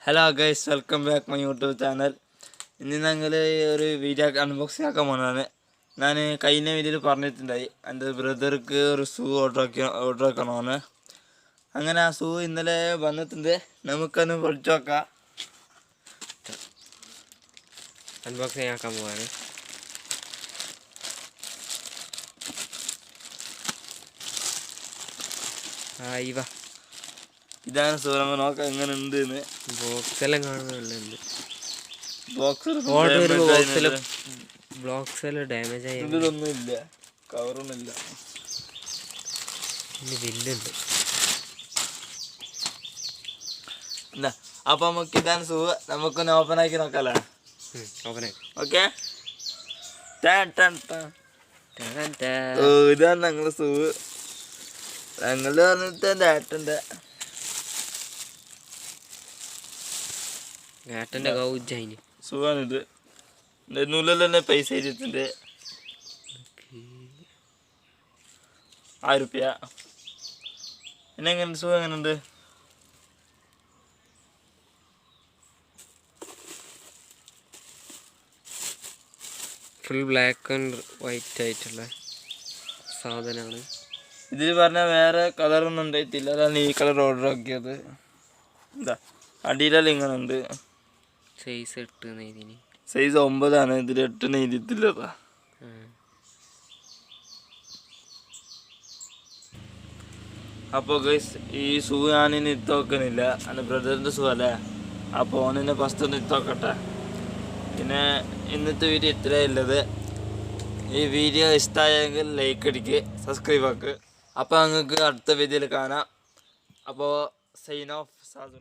Hello guys, welcome back my YouTube channel. ഇന്ന് ഞങ്ങൾ ഒരു വീഡിയോ അൺബോക്സിംഗ് ആക്കാൻ പോകുന്നതാണ്. ഞാൻ കഴിഞ്ഞ വീഡിയോയിൽ പറഞ്ഞിട്ടുണ്ടായി എൻ്റെ ബ്രദർക്ക് ഒരു ഷൂ ഓർഡർ ആക്കണമെന്ന്. അങ്ങനെ ആ ഷൂ ഇന്നലെ വന്നിട്ടുണ്ട്. നമുക്കൊന്ന് പൊളിച്ചു നോക്കാം. അൺബോക്സിംഗ് ആക്കാൻ പോവാണ്. ഇതാണ് ഷൂ. നമ്മൾ നോക്കാം എങ്ങനെ ഉണ്ട്. ബോക്സ് എല്ലാം കാണുന്നുണ്ട്. ബോക്സ് ഡാമേജ് ആയി. ഇതിലൊന്നും ഇല്ല, കവറൊന്നുമില്ല. ബില്ലുണ്ട്. അപ്പൊ നമുക്ക് ഇതാണ് ഷൂ. നമുക്കൊന്ന് ഓപ്പൺ ആക്കി നോക്കാല്ലേ? ഓക്കെ. ഇതാണ് ഞങ്ങളുടെ ഷൂ. ഞങ്ങള് പറഞ്ഞിട്ട് ഏട്ടൻ്റെ കൗജായിന് ഷൂവാണിത്. നൂലിൽ തന്നെ പൈസ എഴുതിയിട്ടുണ്ട്. 1000 രൂപ. പിന്നെ എങ്ങനെ ഷൂ എങ്ങനെയുണ്ട്? ഫുൾ ബ്ലാക്ക് ആൻഡ് വൈറ്റ് ആയിട്ടുള്ള സാധനമാണ്. ഇതിൽ പറഞ്ഞാൽ വേറെ കളറൊന്നും ഉണ്ടായിട്ടില്ല. അതാണ് ഈ കളർ ഓർഡർ ആക്കിയത്. എന്താ അടിയിലെല്ലാം ഇങ്ങനെ ഉണ്ട്. സൈസ് 8 സൈസ് 9 ഇതിൽ 8 എഴുതിയിട്ടില്ല. അപ്പോൾ ഗൈസ്, ഈ ഷൂ ഞാനിനി ഇട്ട് നോക്കുന്നില്ല. എൻ്റെ ബ്രദറിൻ്റെ ഷൂ അല്ലേ. അപ്പോൾ ഓനിനെ ഫസ്റ്റ് ഒന്ന് ഇട്ട് നോക്കട്ടെ. പിന്നെ ഇന്നത്തെ വീഡിയോ ഇത്രയേ ഉള്ളത്. ഈ വീഡിയോ ഇഷ്ടമായെങ്കിൽ ലൈക്ക് അടിക്കുക, സബ്സ്ക്രൈബ് ആക്കുക. അപ്പോൾ നിങ്ങൾക്ക് അടുത്ത വീഡിയോയിൽ കാണാം. അപ്പോൾ സൈൻ ഓഫ് സാധു.